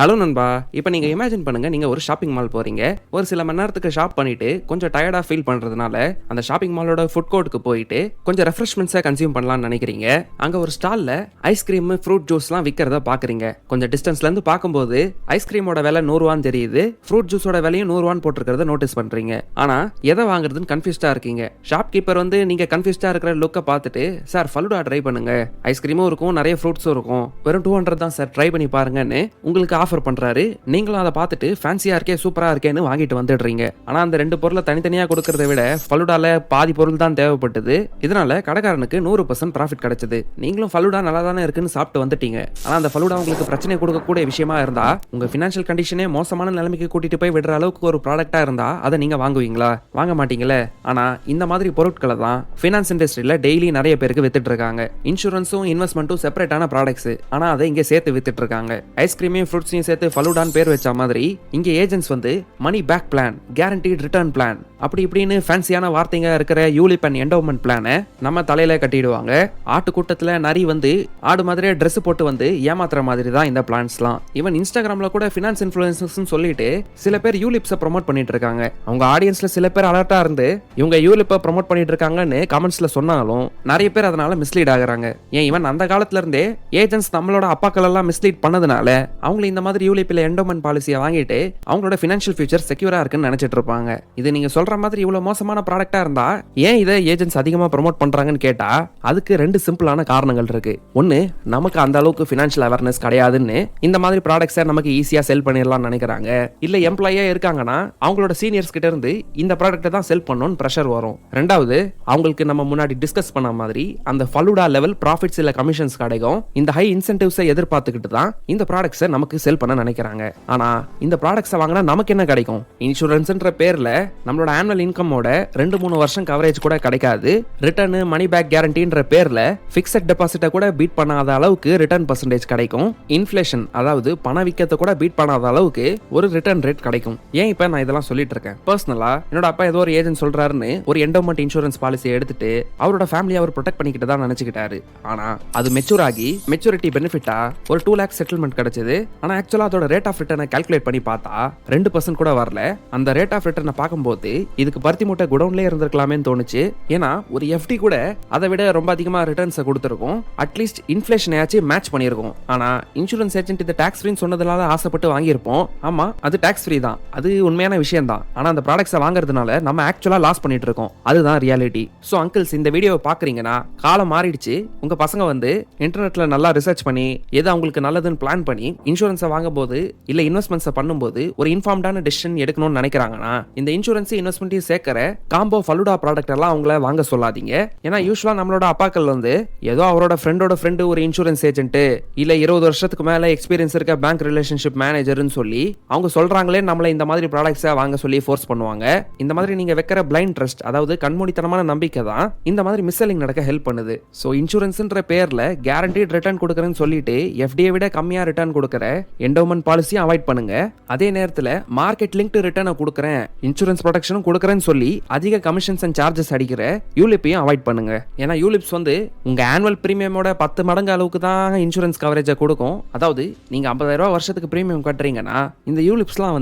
Hello நண்பா. இப்போ நீங்கள் இமேஜின் பண்ணுங்கள், நீங்கள் ஒரு ஷாப்பிங் மால் போகிறீங்க. ஒரு சில மணி நேரத்துக்கு ஷாப் பண்ணிவிட்டு கொஞ்சம் டயர்டாக ஃபீல் பண்ணுறதுனால அந்த ஷாப்பிங் மாலோட ஃபுட் கோர்ட்டுக்கு போயிட்டு கொஞ்சம் ரெஃப்ரெஷ்மெண்ட்ஸை கன்சியூம் பண்ணலாம்னு நினைக்கிறீங்க. அங்கே ஒரு ஸ்டாலில் ஐஸ்கிரீமு ஃப்ரூட் ஜூஸ்லாம் விற்கிறத பார்க்குறீங்க. கொஞ்சம் டிஸ்டன்ஸ்லேருந்து பார்க்கும்போது ஐஸ்கிரீமோட விலை 100 ரூபான்னு தெரியுது, ஃப்ரூட் ஜூஸோட விலையும் 100 ரூபான்னு போட்டிருக்கிறத நோட்டீஸ் பண்ணுறீங்க. ஆனால் எதை வாங்குறதுன்னு கன்ஃபியூஸ்டாக இருக்கீங்க. ஷாப் கீப்பர் நீங்கள் கன்ஃபியூஸ்டாக இருக்கிற லுக்கை பார்த்துட்டு, சார் ஃபலூடா ட்ரை பண்ணுங்க, ஐஸ்கிரீமும் இருக்கும், நிறைய ஃப்ரூட்ஸும் இருக்கும், வெறும் 200 தான் சார், ட்ரை பண்ணி பாருங்கன்னு உங்களுக்கு ஆஃபர் பண்றாரு. நீங்களும் அதை பார்த்துட்டு ஃபேன்சியா இருக்கே, சூப்பரா இருக்கேன்னு வாங்கிட்டு வந்துடுறீங்க. ஆனா அந்த ரெண்டு பொருளை தனித்தனியா கொடுக்கறத விட ஃபலூடால பாதி பொருள் தான் தேவைப்பட்டது. இதனால கடைக்காரனுக்கு 100% ப்ராஃபிட் கிடைச்சது. நீங்களும் ஃபலூடா நல்லா தானே இருக்குன்னு சாப்பிட்டு வந்துட்டீங்க. ஆனா அந்த ஃபலூடா உங்களுக்கு பிரச்சனை கொடுக்கக்கூடிய விஷயமா இருந்தா, உங்க ஃபினான்ஷியல் கண்டிஷனே மோசமான நிலைமைக்கு கூட்டிட்டு போய் விடுற அளவுக்கு ஒரு ப்ராடக்டா இருந்தா அதை நீங்க வாங்குவீங்களா? வாங்க மாட்டீங்களே. ஆனா இந்த மாதிரி பொருட்களை தான் ஃபினான்ஸ் இண்டஸ்ட்ரியில டெய்லி நிறைய பேருக்கு வித்துட்டு இருக்காங்க. இன்சூரன்ஸும் இன்வெஸ்ட்மெண்ட்டும் செப்பரேட்டான ப்ராடக்ட்ஸ், ஆனா அதை இங்க சேர்த்து வித்துட்டு இருக்காங்க. ஐஸ்கிரீமையும் ஃப்ரூட்ஸையும் சேர்த்து ஃபலூடான்னு பேர் வச்ச மாதிரி இங்க agents money back plan, guaranteed return plan, அப்படி இப்படின்னு ஃபேன்சியான வார்த்தைங்க இருக்கிற யூலிப் அண்ட் என்டோமெண்ட் பிளானை நம்ம தலையில கட்டிடுவாங்க. ஆட்டு கூட்டத்துல நரி ஆடு மாதிரியே ட்ரெஸ் போட்டு ஏமாத்துற மாதிரி தான் இந்த பிளான்ஸ்லாம். ஈவன் இன்ஸ்டாகிராம்ல கூட ஃபினான்ஸ் இன்ஃப்ளூயன்சர்ஸ் சொல்லிட்டு சில பேர் யூலிப்ஸை ப்ரோமோட் பண்ணிட்டு இருக்காங்க. அவங்க ஆடியன்ஸ்ல சில பேர் அலர்ட்டா இருந்து இவங்க யூலிப்பை ப்ரோமோட் பண்ணிட்டு இருக்காங்கன்னு கமெண்ட்ஸ்ல சொன்னாலும் நிறைய பேர் அதனால மிஸ்லீட் ஆகுறாங்க. ஏன் ஈவன் அந்த காலத்துல இருந்தே ஏஜென்ட்ஸ் நம்மளோட அப்பாக்கள் எல்லாம் மிஸ்லீட் பண்ணதுனால அவங்க இந்த மாதிரி யூலிப்ல என்டோமெண்ட் பாலிசியை வாங்கிட்டு அவங்களோட ஃபினான்ஷியல் ஃபியூச்சர் செக்யூரா இருக்குன்னு நினைச்சிட்டு இருப்பாங்க. இது நீங்க சொல்ற மாதிரி இவ்வளவு மோசமான ப்ராடக்ட்டா இருந்தா ஏன் இதை ஏஜென்ட்ஸ் அதிகமா ப்ரோமோட் பண்றாங்கன்னு கேட்டா, அதுக்கு ரெண்டு சிம்பிளான காரணங்கள் இருக்கு. ஒன்னு, நமக்கு அந்த அளவுக்கு ஃபினான்ஷியல் அவேர்னஸ் கிடையாதுன்னு இந்த மாதிரி ப்ராடக்ட்ஸை நமக்கு ஈஸியா செல் பண்ணிடலாம்னு நினைக்கிறாங்க. இல்ல எம்ப்ளாயியா இருக்காங்கன்னா அவங்களோட சீனியர்ஸ் கிட்ட இருந்து இந்த ப்ராடக்ட்டை தான் செல் பண்ணணும்னு பிரஷர் வரும். ரெண்டாவது, அவங்களுக்கு நம்ம முன்னாடி டிஸ்கஸ் பண்ண மாதிரி அந்த ஃபலூடா லெவல் ப்ராஃபிட்ஸ் இல்ல கமிஷன்ஸ் கிடைக்கும். இந்த ஹை இன்சென்டிவ்ஸை எதிர்பார்த்துக்கிட்டு தான் இந்த ப்ராடக்ட்ஸை நமக்கு செல் பண்ண நினைக்கிறாங்க. ஆனா இந்த ப்ராடக்ட்ஸை வாங்கினா நமக்கு என்ன கிடைக்கும்? இன்சூரன்ஸ்ன்ற பேர்ல நம்மளோட ஆனுவல் இன்கமோட 2-3 வருஷம் கவரேஜ் கூட கிடைக்காது. ரிட்டர்ன், மணி பேக் கேரண்டின்ற பேர்ல பிக்ஸட் டெபாசிட்டை கூட பீட் பண்ணாத அளவுக்கு ரிட்டர்ன் பர்சன்டேஜ் கிடைக்கும். இன்ஃப்ளேஷன், அதாவது பண விக்கத்தை கூட பீட் பண்ணாத அளவுக்கு ஒரு ரிட்டர்ன் ரேட் கிடைக்கும். ஏன் இப்ப நான் இதெல்லாம் சொல்லிட்டு இருக்கேன்? பர்சனலா என்னோட அப்பா ஏதோ ஒரு ஏஜென்ட் சொல்றாருன்னு ஒரு என்டோமெண்ட் இன்சூரன்ஸ் பாலிசியை எடுத்துட்டு அவரோட ஃபேமிலியை அவர் ப்ரொடெக்ட் பண்ணிக்கிட்டு தான் நினைச்சுக்கிட்டாரு. ஆனா அது மெச்சூர் ஆகி மெச்சூரிட்டி பெனிஃபிட்டா ஒரு 2 lakhs செட்டில்மெண்ட் கிடைச்சது. ஆனா ஆக்சுவலா அதோட ரேட் ஆஃப் ரிட்டர்னை கால்குலேட் பண்ணி பார்த்தா 2% கூட வரல. அந்த ரேட் ஆஃப் ரிட்டர்னை பார்க்கும்போது இதுக்கு பருத்தி மூட்டை குடவுன்லேயே இருந்திருக்கலாமே தோணுச்சு. ஏன்னா ஒரு எஃப்டி கூட அதை விட ரொம்ப அதிகமா ரிட்டர்ன்ஸை கொடுத்துருக்கும். அட்லீஸ்ட் இன்ஃப்ளேஷனையாச்சும் மேட்ச் பண்ணியிருக்கும். ஆனா இன்சூரன்ஸ் ஏஜென்ட் இது டாக்ஸ் ஃப்ரீன்னு சொன்னதுனால ஆசைப்பட்டு வாங்கியிருப்போம். ஆமா, அது டாக்ஸ் ஃப்ரீ தான், அது உண்மையான விஷயம் தான். ஆனா அந்த ப்ராடக்ட்ஸை வாங்குறதுனால நம்ம ஆக்சுவலா லாஸ் பண்ணிட்டு இருக்கோம். அதுதான் ரியாலிட்டி. ஸோ அங்கிள்ஸ், இந்த வீடியோவை பாக்குறீங்கன்னா காலம் மாறிடுச்சு. உங்க பசங்க இன்டர்நெட்ல நல்லா ரிசர்ச் பண்ணி எது அவங்களுக்கு நல்லதுன்னு பிளான் பண்ணி இன்சூரன்ஸை வாங்கும்போது இல்ல இன்வெஸ்ட்மெண்ட்ஸை பண்ணும்போது ஒரு இன்ஃபார்ம்டான டிசிஷன் எடுக்கணும்னு நினைக்கிறாங்கன்னா இந்த இன்சூரன்ஸ் இன்வெஸ்ட்மெண்ட்டையும் சேர்க்கிற காம்போ ஃபலூடா ப்ராடக்ட் எல்லாம் அவங்கள வாங்க சொல்லாதீங்க. ஏன்னா யூஸ்வலா நம்மளோட அப்பாக்கள் ஏதோ அவரோட ஃப்ரெண்டோட ஃப்ரெண்டு ஒரு இன்சூரன்ஸ் ஏஜென்ட் இல்ல 20 வருஷத்துக்கு மேல எக்ஸ்பீரியன்ஸ் இருக்க பேங்க் ரிலேஷன்ஷிப் மேனேஜர்னு சொல்லி அவங்க சொல்றாங்களே நம்மள இந்த மாதிரி ப்ராடக்ட்ஸை வாங்க சொல்லி ஃபோர்ஸ் பண்ணுவாங்க. இந்த மாதிரி நீங்க வைக்கிற பிளைண்ட் ட்ரஸ்ட், அதாவது கண்மூடித்தனமான நம்பிக்கை தான் இந்த மாதிரி மிஸ்செல்லிங் நடக்க ஹெல்ப் பண்ணுது. ஸோ இன்சூரன்ஸ்ன்ற பேர்ல கேரண்டீட் ரிட்டர்ன் கொடுக்கறேன்னு சொல்லிட்டு எஃப்டியை விட கம்மியா ரிட்டர்ன் கொடுக்கற என்டோமெண்ட் பாலிசியை அவாய்ட் பண்ணுங்க. அதே நேரத்தில் மார்க்கெட் லிங்க்டு ரிட்டர்னை கொடுக்கறேன், இன்சூரன்ஸ் ப்ரொடெக்ஷனும் கொடுக்கறேன்னு சொல்லி அதிக கமிஷன்ஸ் அண்ட் சார்ஜஸ் அடிக்கிற யூலிப்பையும் அவாய்ட் பண்ணுங்க. ஏன்னா யூலிப்ஸ் உங்க ஆனுவல் பிரீமியமோட 10 மடங்கு அளவுக்கு தான் இன்சூரன்ஸ் கவரேஜை கொடுக்கும். அதாவது நீங்க 50,000 ரூபாய் வருஷத்துக்கு பிரீமியம் கட்டுறீங்கன்னா இந்த யூலிப்ஸ்லாம்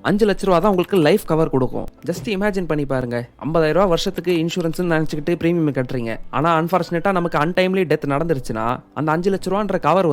5 லட்ச ரூபா தான் உங்களுக்கு லைஃப் கவர் கொடுக்கும். ஜஸ்ட் இமேஜின் பண்ணி பாருங்க, 50,000 ரூபாய் வருஷத்துக்கு இன்சூரன்ஸ் நினைச்சுக்கிட்டு பிரீமியம் கட்டுறீங்க. ஆனா அன்பார்ச்சுனேட்டா நமக்கு அன்டைம்லி டெத் நடந்துருச்சுன்னா அந்த 5 லட்ச ரூபான்ற கவர்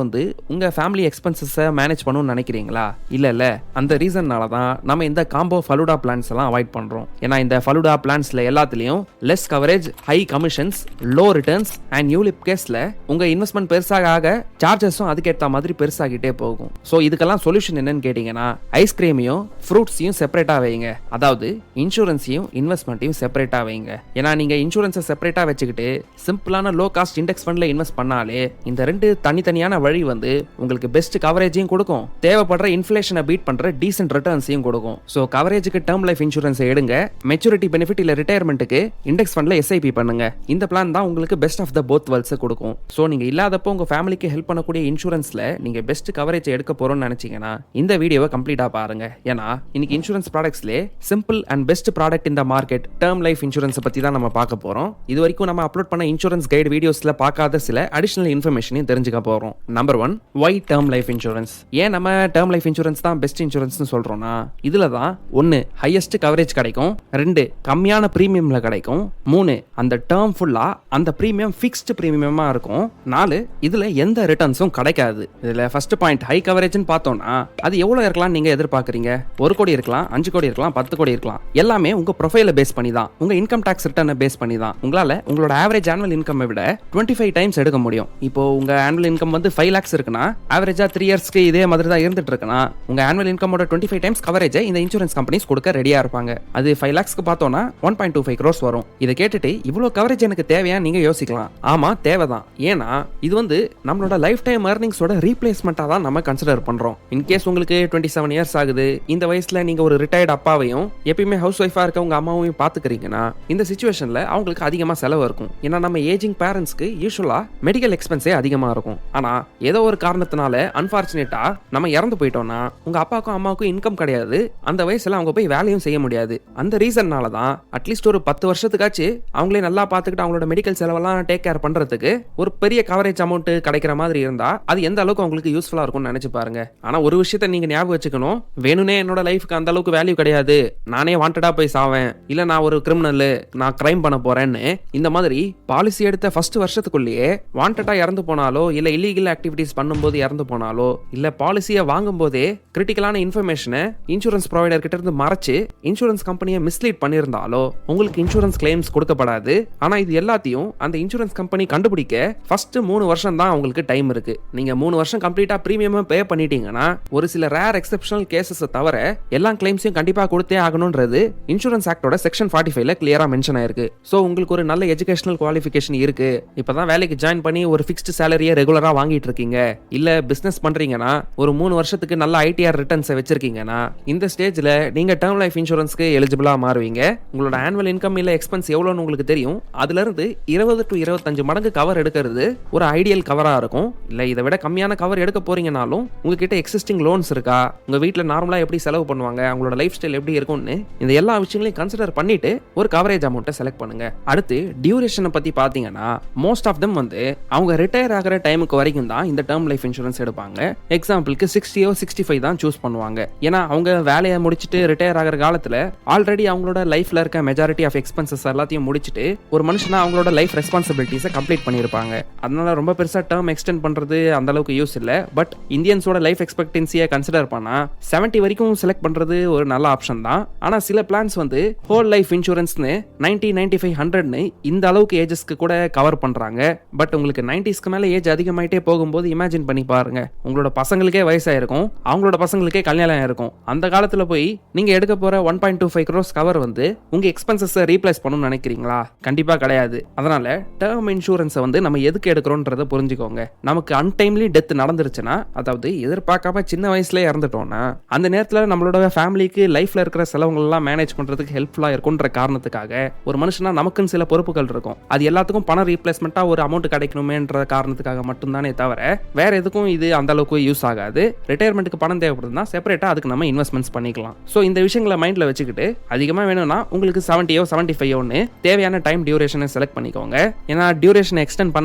உங்க ஃபேமிலி எக்ஸ்பென்சஸை மேனேஜ் பண்ணணும்னு நினைக்கிறீங்களா? இல்ல. அந்த ரீசன்னால தான் நம்ம இந்த காம்போ ஃபலூடா பிளான்ஸ் எல்லாம் அவாய்ட் பண்றோம். ஏன்னா இந்த ஃபலூடா பிளான்ஸ்ல எல்லாத்துலயும் less coverage, high commissions, low returns and ULIP கேஸ்ல உங்க இன்வெஸ்ட்மெண்ட் பெருசாக ஆக சார்ஜஸும் அதுக்கேற்ற மாதிரி பெருசாகிட்டே போகும். ஸோ இதுக்கெல்லாம் சொல்யூஷன் என்னன்னு கேட்டீங்கன்னா ஐஸ்கிரீமையும் ஃப்ரூட்ஸையும் செப்பரேட்டா வைங்க. அதாவது இன்சூரன்ஸையும் இன்வெஸ்ட்மெண்ட்டையும் செப்பரேட்டா வைங்க. ஏன்னா நீங்க இன்சூரன்ஸை செப்பரேட்டா வச்சுக்கிட்டு சிம்பிளான லோ காஸ்ட் இண்டெக்ஸ் ஃபண்ட்ல இன்வெஸ்ட் பண்ணாலே இந்த ரெண்டு தனித்தனியான வழி உங்களுக்கு பெஸ்ட் கவரேஜையும் கொடுக்கும், தேவைப்படுற இன்ஃப்ளேஷனை பீட் பண்ற டீசென்ட் ரிட்டர்ன்ஸையும் கொடுக்கும். ஸோ கவரேஜுக்கு டேர்ம் லைஃப் இன்சூரன்ஸை எடுங்க, மெச்சூரிட்டி பெனிஃபிட் இல்ல ரிட்டையர்மெண்ட்டுக்கு இண்டெக்ஸ் ஃபண்ட்ல எஸ்ஐபி பண்ணுங்க. இந்த பிளான் தான் உங்களுக்கு best of the both worlds கொடுக்கும். ஸோ நீங்க இல்லாதப்போ உங்க ஃபேமிலிக்கு ஹெல்ப் பண்ணக்கூடிய இன்சூரன்ஸ்ல நீங்க பெஸ்ட் கவரேஜ் எடுக்க போறோம்னு நினைச்சீங்கன்னா இந்த வீடியோவை கம்ப்ளீட்டா பாருங்க. ஏன்னா இன்னைக்கு இன்சூரன்ஸ் ப்ராடக்ட்ஸ்லேயே சிம்பிள் அண்ட் பெஸ்ட் ப்ராடக்ட் இந்த மார்க்கெட் டேர்ம் லைஃப் இன்சூரன்ஸ் பத்தி தான் நம்ம பார்க்க போறோம். இது வரைக்கும் நம்ம அப்லோட் பண்ண இன்சூரன்ஸ் கைடு வீடியோஸ்ல பார்க்காத சில அடிஷனல் இன்ஃபர்மேஷனையும் தெரிஞ்சுக்க போறோம். Number 1, why term life insurance. ஏன் நம்ம டேர்ம் லைஃப் இன்சூரன்ஸ் தான் பெஸ்ட் இன்சூரன்ஸ்னு சொல்றோம்னா இதுல தான் 1 ஹையஸ்ட் கவரேஜ் கிடைக்கும், 2 கம்மியான பிரீமியம்ல கிடைக்கும், 3 அந்த டேர்ம் ஃபுல்லா அந்த பிரீமியம் ஃபிக்ஸ்டு பிரீமியமா இருக்கும், 4 இதுல எந்த ரிட்டர்ன்ஸும் கிடைக்காது. இதுல ஃபர்ஸ்ட் பாயிண்ட் ஹை கவரேஜ்னு பார்த்தோம்னா அது எவ்வளவு இருக்கலாம் நீங்க எதிர்பார்க்கறீங்க? 1 கோடி இருக்கலாம், 5 கோடி இருக்கலாம், 10 கோடி இருக்கலாம். எல்லாமே உங்க ப்ரொஃபைல பேஸ் பண்ணி தான், உங்க இன்கம் டாக்ஸ் ரிட்டர்னை பேஸ் பண்ணி தான் உங்களால உங்களோட ஆவரேஜ் ஆனுவல் இன்கம் விட 25 டைம்ஸ் எடுக்க முடியும். இப்போ உங்க ஆனுவல் இன்கம் வந்து 5 lakhs இருக்குன்னா ஆவரேஜா 3 இயர்ஸ்க்கு இதே மாதிரி தான் இருந்துட்டு இருக்குன்னா உங்க ஆனுவல் இன்கமோட 25 டைம்ஸ் கவரேஜ் இந்த இன்சூரன்ஸ் கம்பெனிஸ் கொடுக்க ரெடியா இருப்பாங்க. அது 5 lakhsக்கு பார்த்தோம்னா 1.25 crores வரும். இதை கேட்டுட்டு இவ்வளவு கவரேஜ் எனக்கு தேவையா நீங்க யோசிக்கலாம். ஆமா தேவைதான். ஏன்னா இது வந்து நம்மளோட லைஃப் டைம் ஏர்னிங்ஸோட ரீப்ளேஸ்மெண்டா தான் நம்ம கன்சிடர் பண்றோம். இன்கேஸ் உங்களுக்கு 27 இயர்ஸ் ஆகுது, இந்த வயசுல நீங்க ஒரு ரிட்டையர்ட் அப்பாவையும் எப்பயுமே ஹவுஸ் ஒய்ஃபா இருக்க உங்க அம்மாவையும் பாத்துக்கிறீங்கன்னா இந்த சிச்சுவேஷன்ல அவங்களுக்கு அதிகமா செலவு இருக்கும். ஏன்னா நம்ம ஏஜிங் பேரண்ட்ஸ்க்கு யூஸ்வலா மெடிக்கல் எக்ஸ்பென்ஸே அதிகமா இருக்கும். ஆனா ஏதோ ஒரு காரணத்தினால அன்பார்ச்சுனேட்டா நம்ம இறந்து போயிட்டோம்னா உங்க அப்பாவுக்கும் அம்மாவுக்கும் இன்கம் கிடையாது, அந்த வயசுல அவங்க போய் வேலையும் செய்ய முடியாது. அந்த ரீசன்னால தான் அட்லீஸ்ட் ஒரு 10 வருஷத்துக்காச்சு அவங்களே நல்லா பார்த்துக்கிட்டு அவங்களோட மெடிக்கல் செலவெல்லாம் டேக் கேர் பண்றதுக்கு ஒரு பெரிய கவரேஜ் அமௌண்ட் கிடைக்கிற மாதிரி இருந்தா அது எந்த அளவுக்கு உங்களுக்கு யூஸ்ஃபுல்லா இருக்கும்னு நினைச்சு பாருங்க. ஆனா ஒரு விஷயத்தை நீங்க ஞாபகம் வச்சுக்கணும், வேணும்னே என்னோட லைஃப்க்கு அந்த அளவுக்கு வேல்யூ கிடையாது, நானே வாண்டடா போய் சாவேன், இல்ல நான் ஒரு கிரிமினல், நான் கிரைம் பண்ண போறேன்னு இந்த மாதிரி பாலிசி எடுத்த ஃபர்ஸ்ட் வருஷத்துக்குள்ளேயே வாண்டடா இறந்து போனாலோ இல்ல இல்லீகல் ஆக்டிவிட்டிஸ் பண்ணும்போது இறந்து போனாலோ இல்ல பாலிசியை வாங்கும் போதே கிரிட்டிக்கலான இன்ஃபர்மேஷனை இன்சூரன்ஸ் ப்ரொவைடர் கிட்ட இருந்து மறைச்சு இன்சூரன்ஸ் கம்பெனியை மிஸ்லீட் பண்ணியிருந்தாலோ உங்களுக்கு இன்சூரன்ஸ் கிளைம்ஸ் கொடுக்கப்படாது. ஆனா இது எல்லாத்தையும் அந்த இன்சூரன்ஸ் கம்பெனி கண்டுபிடிக்க ஃபர்ஸ்ட் 3 வருஷம் தான் உங்களுக்கு டைம் இருக்கு. நீங்க 3 வருஷம் கம்ப்ளீட்டா பிரீமியம் பே பண்ணிட்டீங்கன்னா ஒரு சில ரேர் எக்ஸெப்ஷனல் கேசஸ் தவிர எல்லா கிளைம்ஸையும் கண்டிப்பா கொடுத்தே ஆகணும்ன்றது இன்சூரன்ஸ் ஆக்டோட செக்ஷன் 45ல கிளியரா மென்ஷன் ஆயிருக்கு. சோ உங்களுக்கு ஒரு நல்ல எஜுகேஷனல் குவாலிஃபிகேஷன் இருக்கு, இப்பதான் வேலைக்கு ஜாயின் பண்ணி ஒரு ஃபிக்ஸ்டு சேலரியை ரெகுலரா வாங்கிட்டு இருக்கீங்க, இல்ல பிசினஸ் பண்றீங்கன்னா ஒரு 3 வருஷத்துக்கு நல்ல ஐடிஆர் ரிட்டர்ன்ஸை வச்சிருக்கீங்கன்னா இந்த ஸ்டேஜ்ல நீங்க டேர்ம் லைஃப் இன்சூரன்ஸ்க்கு எலிஜிபிளா மாறுவீங்க. உங்களோட ஆனுவல் இன்கம் இல்ல எக்ஸ்பென்ஸ் எவ்வளவுன்னு உங்களுக்கு தெரியும். அதுல இருந்து 20 to 25 மடங்கு கவர் எடுக்கிறது ஒரு ஐடியல் கவரா இருக்கும். இல்ல இதை விட கம்மியான கவர் எடுக்க போறீங்கனாலும் உங்ககிட்ட எக்ஸிஸ்டிங் லோன்ஸ் இருக்கா, உங்க வீட்டுல நார்மலா எப்படி செலவு பண்ணுவாங்க, அவங்களோட லைஃப் ஸ்டைல் எப்படி இருக்கும்னு இந்த எல்லா விஷயங்களையும் கன்சிடர் பண்ணிட்டு ஒரு கவரேஜ் அமௌண்ட்டை செலக்ட் பண்ணுங்க. அடுத்து டியூரேஷனை பத்தி பாத்தீங்கன்னா மோஸ்ட் ஆஃப் தம் வந்து அவங்க ரிட்டையர் ஆகிற டைமுக்கு வரைக்கும் தான் இந்த டேர்ம் லைஃப் இன்சூரன்ஸ் எடுப்பாங்க. எக்ஸாம்பிளுக்கு 60 or 65 தான் சூஸ் பண்ணுவாங்க. ஏன்னா அவங்க வேலையை முடிச்சுட்டு ரிட்டையர் ஆகிற காலத்துல ஆல்ரெடி அவங்களோட லைஃப்ல இருக்க மெஜாரிட்டி ஆஃப் எக்ஸ்பென்சஸ் எல்லாத்தையும் முடிச்சுட்டு ஒரு மனுஷனா அவங்களோட லைஃப் ரெஸ்பான்சிபிலிட்டிஸை கம்ப்ளீட் பண்ணியிருப்பாங்க. அதனால ரொம்ப பெருசா டேர்ம் எக்ஸ்டெண்ட் பண்றது அந்த அளவுக்கு யூஸ் இல்ல. பட் இந்தியன்ஸோட லைஃப் எக்ஸ்பெக்டன்சியை கன்சிடர் பண்ணா 70 வரைக்கும் செலக்ட் பண்றது ஒரு நல்ல ஆப்ஷன் தான். ஆனா சில பிளான்ஸ் வந்து ஹோல் லைஃப் இன்சூரன்ஸ்னு 90, 95, 100ன்னு இந்த அளவுக்கு ஏஜஸ்க்கு கூட கவர் பண்றாங்க. பட் உங்களுக்கு 90ஸ்க்கு மேல ஏஜ் அதிகமாயிட்டே போகும்போது இமேஜின் பண்ணி பாருங்க, உங்களோட பசங்களுக்கே வயசாயிருக்கும், அவங்களோட பசங்களுக்கே கல்யாணம் ஆயிருக்கும். அந்த காலத்துல போய் நீங்க எடுக்க போற 1.25 crores கவர் வந்து உங்க எக்ஸ்பென்சஸ் ரீப்ளேஸ் பண்ணணும்னு நினைக்கிறீங்களா? கண்டிப்பா கிடையாது. அதனால டேர்ம் இன்சூரன்ஸை வந்து நம்ம எதுக்கு எடுக்கிறோன்றத புரிஞ்சுக்கோங்க. நமக்கு அன்டைம்லி டெத் நடந்துருச்சுன்னா, அதாவது எதிர்பார்க்காம சின்ன வயசுல இறந்துட்டோம்னா அந்த நேரத்தில் நம்மளோட ஃபேமிலிக்கு லைஃப்ல இருக்கிற செலவுகள் எல்லாம் மேனேஜ் பண்றதுக்கு ஹெல்ப்ஃபுல்லா இருக்கும்ன்ற காரணத்துக்காக ஒரு மனுஷனா நமக்குன்னு சில பொறுப்புகள் இருக்கும். அது எல்லாத்துக்கும் பண ரீப்ளேஸ்மெண்டா ஒரு அமௌண்ட் கிடைக்கணுமேன்ற காரணத்துக்காக மட்டும்தானே தவிர வேற எதுக்கும் இது அந்த அளவுக்கு யூஸ் ஆகாது. ரிட்டையர்மெண்ட்டுக்கு பணம் தேவைப்படுதுன்னா செப்பரேட்டா அதுக்கு நம்ம இன்வெஸ்ட்மெண்ட்ஸ் பண்ணிக்கலாம். ஸோ இந்த விஷயங்களை மைண்ட்ல வச்சுக்கிட்டு அதிகமாக வேணும்னா உங்களுக்கு 70 or 75 தேவையான டைம் டியூரேஷனை செலக்ட் பண்ணிக்கோங்க. ஏன்னா டியூரேஷனை எக்ஸ்டெண்ட் பண்ண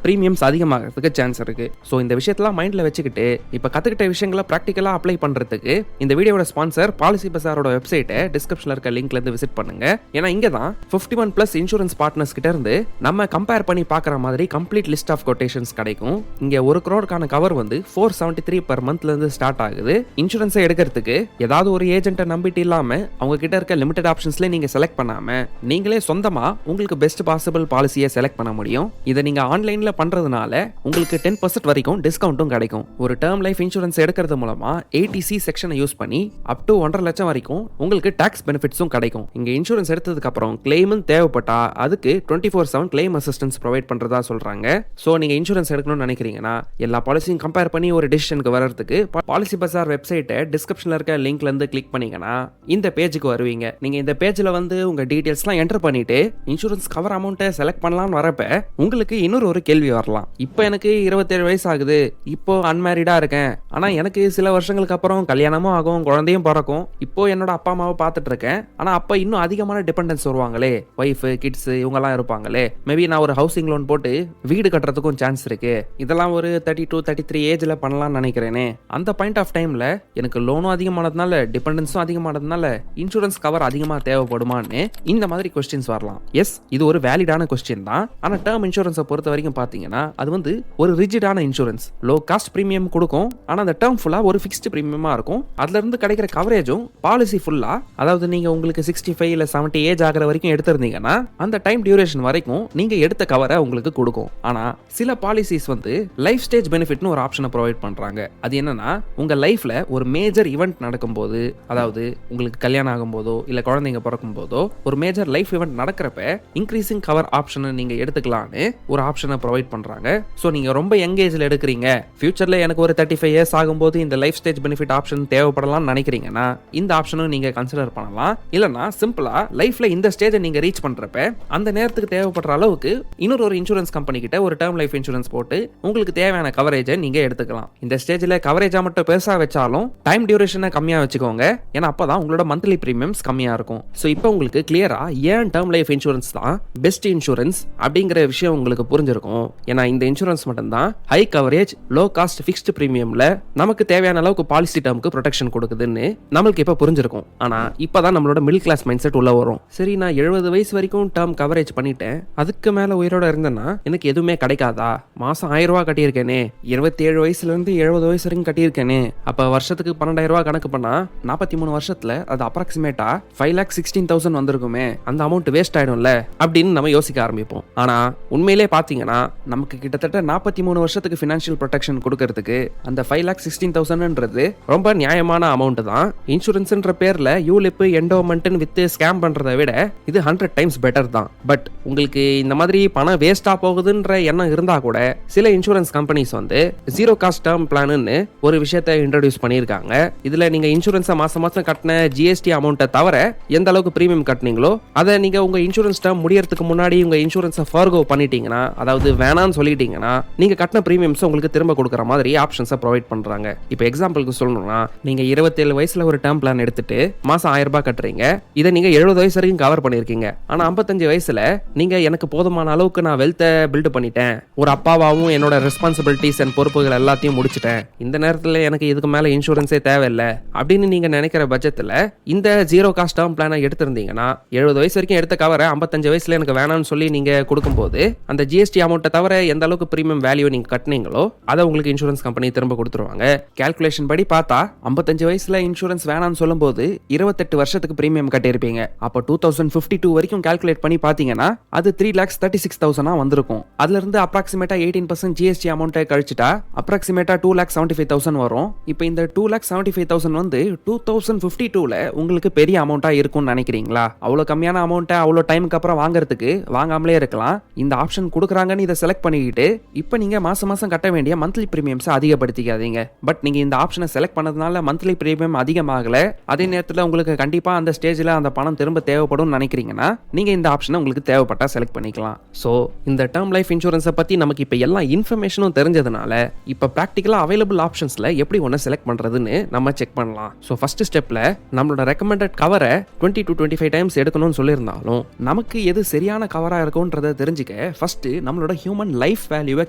பிரீமியம்ஸ் அதிகமாகிறதுக்கு சான்ஸ் இருக்கு. ஸோ இந்த விஷயத்தெல்லாம் மைண்ட்ல வச்சுக்கிட்டு இப்போ கத்துக்கிட்ட விஷயங்களை ப்ராக்டிக்கலா அப்ளை பண்றதுக்கு இந்த வீடியோட ஸ்பான்சர் பாலிசி பஜாரோட வெப்சைட்டை டிஸ்கிரிப்ஷன்ல இருக்க லிங்க்ல இருந்து விசிட் பண்ணுங்க. ஏன்னா இங்க தான் 51+ இன்சூரன்ஸ் பார்ட்னர்ஸ் கிட்ட இருந்து நம்ம கம்பேர் பண்ணி பார்க்குற மாதிரி கம்ப்ளீட் லிஸ்ட் ஆஃப் கொட்டேஷன்ஸ் கிடைக்கும். இங்க 1 crore கவர் வந்து 473 per monthல இருந்து ஸ்டார்ட் ஆகுது. இன்சூரன்ஸை எடுக்கிறதுக்கு ஏதாவது ஒரு ஏஜென்ட்டை நம்பிட்டு இல்லாம அவங்க கிட்ட இருக்க லிமிடெட் ஆப்ஷன்ஸ்ல நீங்க செலக்ட் பண்ணாம நீங்களே சொந்தமா உங்களுக்கு பெஸ்ட் பாசிபிள் பாலிசியை செலக்ட் பண்ண முடியும். இதை நீங்க ஆன்லைன்ல பண்றதுனால உங்களுக்கு 10% வரைக்கும் டிஸ்கவுண்ட்டும் கிடைக்கும். ஒரு டேர்ம் லைஃப் இன்சூரன்ஸ் எடுக்கிறது மூலமா ATC செக்ஷனை யூஸ் பண்ணி அப் டு 1.5 லட்சம் வரைக்கும் உங்களுக்கு டாக்ஸ் பெனிஃபிட்ஸும் கிடைக்கும். இங்க இன்சூரன்ஸ் எடுத்ததுக்கு அப்புறம் கிளைமும் தேவைப்பட்டா அதுக்கு 24/7 கிளைம் அசிஸ்டன்ஸ் ப்ரொவைட் பண்றதா சொல்றாங்க. சோ நீங்க இன்சூரன்ஸ் எடுக்கணும்னு நினைக்கிறீங்கன்னா எல்லா பாலிசியும் கம்பேர் பண்ணி ஒரு டிசிஷனுக்கு வரதுக்கு பாலிசி பஜார் வெப்சைட்டை டிஸ்கிரிப்ஷன்ல இருக்க லிங்க்ல இருந்து கிளிக் பண்ணீங்கன்னா இந்த பேஜுக்கு வருவீங்க. பண்ணுவீங்க. நீங்க இந்த பேஜ்ல வந்து உங்க டீடைல்ஸ்லாம் என்டர் பண்ணிட்டு இன்சூரன்ஸ் கவர் அமௌண்ட்டை செலக்ட் பண்ணலாம்னு வரப்ப உங்களுக்கு இன்னொரு ஒரு கேள்வி வரலாம். இப்போ எனக்கு 27 வயசு ஆகுது, இப்போ அன்மேரிடா இருக்கேன், ஆனா எனக்கு சில வருஷங்களுக்கு அப்புறம் கல்யாணமும் ஆகும், குழந்தையும் பிறக்கும், இப்போ என்னோட அப்பா அம்மாவை பார்த்துட்டு இருக்கேன், ஆனா அப்ப இன்னும் அதிகமான டிபெண்டன்ஸ் வருவாங்களே, ஒய்ஃப் கிட்ஸ் இவங்கெல்லாம் இருப்பாங்களே, மேபி நான் ஒரு ஹவுசிங் லோன் போட்டு வீடு கட்டுறதுக்கும் சான்ஸ் இருக்கு, இதெல்லாம் ஒரு 32-33 ஏஜ்ல பண்ணலாம்னு நினைக்கிறேனே, அந்த பாயிண்ட் ஆஃப் டைம்ல எனக்கு லோனும் அதிகமானதுனால டிபெண்டன்ஸும் அதிகமானதுனால இன்சூரன்ஸ் கவர் அதிகமா தேவைப்படுமான்னு இந்த மாதிரி கொஸ்டின்ஸ் வரலாம். எஸ், இது ஒரு வேலிடான கொஸ்டின் தான். ஆனா டேர்ம் இன்சூரன்ஸை பொறுத்த வரைக்கும் பாத்தீங்கன்னா அது வந்து ஒரு ரிஜிடான இன்சூரன்ஸ். லோ காஸ்ட் பிரீமியம் கொடுக்கும், ஆனா அந்த டேர்ம் ஃபுல்லா ஒரு ஃபிக்ஸ்ட் பிரீமியமா இருக்கும். அதுல இருந்து கிடைக்கிற கவரேஜும் பாலிசி ஃபுல்லா, அதாவது நீங்க உங்களுக்கு 65 இல்ல 70 ஏஜ் ஆகிற வரைக்கும் எடுத்திருந்தீங்கன்னா அந்த டைம் டியூரேஷன் வரைக்கும் நீங்க எடுத்த கவரை உங்களுக்கு கொடுக்கும். ஆனா சில பாலிசிஸ் வந்து லைஃப் ஸ்டேஜ் பெனிஃபிட்னு ஒரு ஆப்ஷனை ப்ரொவைட் பண்றாங்க. அது என்னன்னா, உங்க லைஃப்ல ஒரு மேஜர் ஈவெண்ட் நடக்கும்போது, அதாவது உங்களுக்கு கல்யாணம் ஆகும் போதோ இல்ல குழந்தைங்க பிறக்கும் போதோ ஒரு மேஜர் லைஃப் ஈவெண்ட் நடக்கிறப்ப இன்க்ரீசிங் கவர் ஆப்ஷனை நீங்க எடுத்துக்கலாம்னு ஒரு ஆப்ஷனை ப்ரொவைட் பண்றாங்க. சோ நீங்க ரொம்ப யங் ஏஜ்ல எடுக்கிறீங்க, ஃபியூச்சர்ல எனக்கு ஒரு 35 இயர்ஸ் ஆகும்போது இந்த லைஃப் ஸ்டேஜ் பெனிஃபிட் ஆப்ஷன் தேவைப்படலாம்னு நினைக்கிறீங்கன்னா இந்த ஆப்ஷனும் நீங்க கன்சிடர் பண்ணலாம். இல்லனா சிம்பிளா லைஃப்ல இந்த ஸ்டேஜை நீங்க ரீச் பண்றப்ப அந்த நேரத்துக்கு தேவைப்படுற அளவுக்கு இன்னொரு ஒரு இன்சூரன்ஸ் கம்பெனி கிட்ட ஒரு டேர்ம் லைஃப் இன்சூரன்ஸ் போட்டு உங்களுக்கு தேவையான கவரேஜை நீங்க எடுத்துக்கலாம். இந்த ஸ்டேஜ்ல கவரேஜா மட்டும் பெருசா வச்சாலும் டைம் டியூரேஷனை கம்மியா வச்சுக்கோங்க, ஏன்னா அப்பதான் உங்களோட மந்த்லி பிரீமியம்ஸ் கம்மியா இருக்கும். சோ இப்போ உங்களுக்கு கிளியரா ஏன் டேர்ம் லைஃப் இன்சூரன்ஸ் தான் பெஸ்ட் இன்சூரன்ஸ் அப்படிங்கிற விஷயம் உங்களுக்கு புரிஞ்சிருக்கும். ஏன்னா இந்த இன்சூரன்ஸ் மட்டும் தான் high coverage low cost fixed பிரீமியம்ல நமக்கு தேவையான அளவுக்கு பாலிசி டேர்முக்கு ப்ரொடெக்ஷன் கொடுக்குதுன்னு நம்மளுக்கு இப்ப புரிஞ்சிருக்கும். ஆனா இப்பதான் நம்மளோட மிடில் கிளாஸ் மைண்ட் செட் உள்ள வரும். சரி, நான் 70 வயசு வரைக்கும் டேர்ம் கவரேஜ் பண்ணிட்டேன், அதுக்கு மேல உயிரோட இருந்தேன்னா எனக்கு எதுவுமே கிடைக்காதா? மாசம் 1000 ரூபாய் கட்டியிருக்கேனே, 27 வயசுல இருந்து 70 வயசு வரைக்கும் கட்டியிருக்கேனே, அப்ப வருஷத்துக்கு 12,000 ரூபாய் கணக்கு பண்ணா 43 வருஷத்துல அது அப்ராக்சிமேட்டா 5,16,000 வந்திருக்குமே, அந்த அமௌண்ட் வேஸ்ட் ஆயிடும்ல அப்படின்னு நம்ம யோசிக்க ஆரம்பிப்போம். ஆனா உண்மையிலே பாத்தீங்கன்னா நமக்கு கிட்டத்தட்ட 43 வருஷத்துக்கு ஃபினான்ஷியல் ப்ரொடெக்ஷன் கொடுக்கறதுக்கு அந்த 5,16,000ன்றது ரொம்ப நியாயமான அமௌண்ட் தான். இன்சூரன்ஸ்ன்ற பேர்ல யூலிப் என்டோமெண்ட் வித் ஸ்கேம் பண்றதை விட இது 100 டைம்ஸ் பெட்டர் தான். பட் உங்களுக்கு இந்த மாதிரி பணம் வேஸ்டா போகுதுன்ற எண்ணம் இருந்தா கூட சில இன்சூரன்ஸ் கம்பெனிஸ் வந்து ஜீரோ காஸ்ட் டேர்ம் பிளான்னு ஒரு விஷயத்தை இன்ட்ரோடியூஸ் பண்ணியிருக்காங்க. இதுல நீங்க இன்சூரன்ஸை மாசம் மாசம் கட்டின ஜிஎஸ்டி அமௌண்ட்டை தவிர எந்த அளவுக்கு பிரீமியம் கட்டினீங்களோ அதை நீங்க உங்க இன்சூரன்ஸ் டேர்ம் முடியறதுக்கு முன்னாடி உங்க இன்சூரன்ஸை ஃபார்கோ பண்ணிட்டீங்கன்னா, அதாவது வேணான்னு சொல்லிட்டீங்கன்னா, நீங்க கட்டின பிரீமியம்ஸ் உங்களுக்கு திரும்ப கொடுக்குற மாதிரி ஆப்ஷன்ஸை ப்ரொவைட் பண்றாங்க. இப்போ எக்ஸாம்பிளுக்கு சொல்லணும்னா, நீங்க 27 வயசுல ஒரு டேர்ம் பிளான் எடுத்துட்டு மாசம் 1000 ரூபாய் கட்டுறீங்க, இதை நீங்க 70 வயசு வரைக்கும் கவர் பண்ணிருக்கீங்க. ஆனா 55 வயசுல நீங்க எனக்கு போதுமான அளவுக்கு நான் வெல்த்தை பில்ட் பண்ணிட்டேன், ஒரு அப்பாவாவும் என்னோட ரெஸ்பான்சிபிலிட்டிஸ் அண்ட் பொறுப்புகள் எல்லாத்தையும் முடிச்சிட்டேன், இந்த நேரத்தில் எனக்கு இதுக்கு மேல இன்சூரன்ஸே தேவையில்லை அப்படின்னு நீங்க நினைக்கிற பட்சத்தில் இந்த ஜீரோ காஸ்ட் டேர்ம் பிளானை எடுத்திருந்தீங்கன்னா 70 வயசு வரைக்கும் எடுத்த கவரை 55 வயசுல எனக்கு வேணாம்னு சொல்லி நீங்க கொடுக்கும்போது அந்த ஜிஎஸ்டி அமௌண்ட்டை தவிர எந்த அளவுக்கு பிரீமியம் வேல்யூ நீங்க கட்டினீங்களோ அதை உங்களுக்கு இன்சூரன்ஸ் கம்பெனி திரும்ப கொடுத்துருவாங்க. கால்குலேஷன் படி பார்த்தா 55 வயசுல இன்சூரன்ஸ் வேணாம்னு சொல்லும்போது 28 வருஷத்துக்கு பிரீமியம் கட்டியிருப்பீங்க. அப்போ 2052 வரைக்கும் கால்குலேட் பண்ணி பார்த்தீங்கன்னா அது 3,36,000 வந்திருக்கும். அதுல இருந்து அப்ராக்சிமேட்டா 18% ஜிஎஸ்டி அமௌண்ட்டை கழிச்சுட்டா அப்ராக்சிமேட்டா 2,75,000 வரும். இப்போ இந்த 2,75,000 வந்து 2052ல உங்களுக்கு பெரிய அமௌண்ட்டா இருக்கும்னு நினைக்கிறீங்களா? அவ்வளவு கம்மியான அமௌண்ட்டை அவ்வளவு டைமுக்கு அப்புறம் வாங்குறதுக்கு வாங்காமலே இருக்கலாம். இந்த ஆப்ஷன் கொடுக்குறாங்கன்னு இதை செலக்ட் பண்ணிக்கிட்டு இப்போ நீங்க மாசம் மாசம் கட்ட வேண்டிய மந்த்லி பிரீமியம்ஸ் அதிகப்படுத்திக்காதீங்க. பட் நீங்க இந்த ஆப்ஷனை செலக்ட் பண்ணதுனால மந்த்லி பிரீமியம் அதிகமாகல, அதே நேரத்தில் உங்களுக்கு கண்டிப்பா அந்த ஸ்டேஜ்ல அந்த பணம் திரும்ப தேவைப்படும் நினைக்கிறீங்கன்னா நீங்க இந்த ஆப்ஷனை உங்களுக்கு தேவைப்பட்டா செலக்ட் பண்ணிக்கலாம். ஸோ இந்த டேர்ம் லைஃப் இன்சூரன்ஸை பத்தி நமக்கு இப்போ எல்லா இன்ஃபர்மேஷனும் தெரிஞ்சதுனால இப்போ ப்ராக்டிகலா அவைலபிள் ஆப்ஷன்ஸ்ல எப்படி ஒன்று செலக்ட் பண்றதுன்னு நம்ம செக் பண்ணலாம். ஸோ ஃபர்ஸ்ட் ஸ்டெப்ல நம்மளோட ரெக்கமெண்டட் கவரை 20 to 25 டைம்ஸ் எடுக்கணும்னு சொல்லியிருந்தாலும் நமக்கு எது சரியான கவரா இருக்கும்ன்றதை தெரிஞ்சுக்க ஃபர்ஸ்ட் நம்மளோட ஹியூமன் லைஃப் வேல்யூவை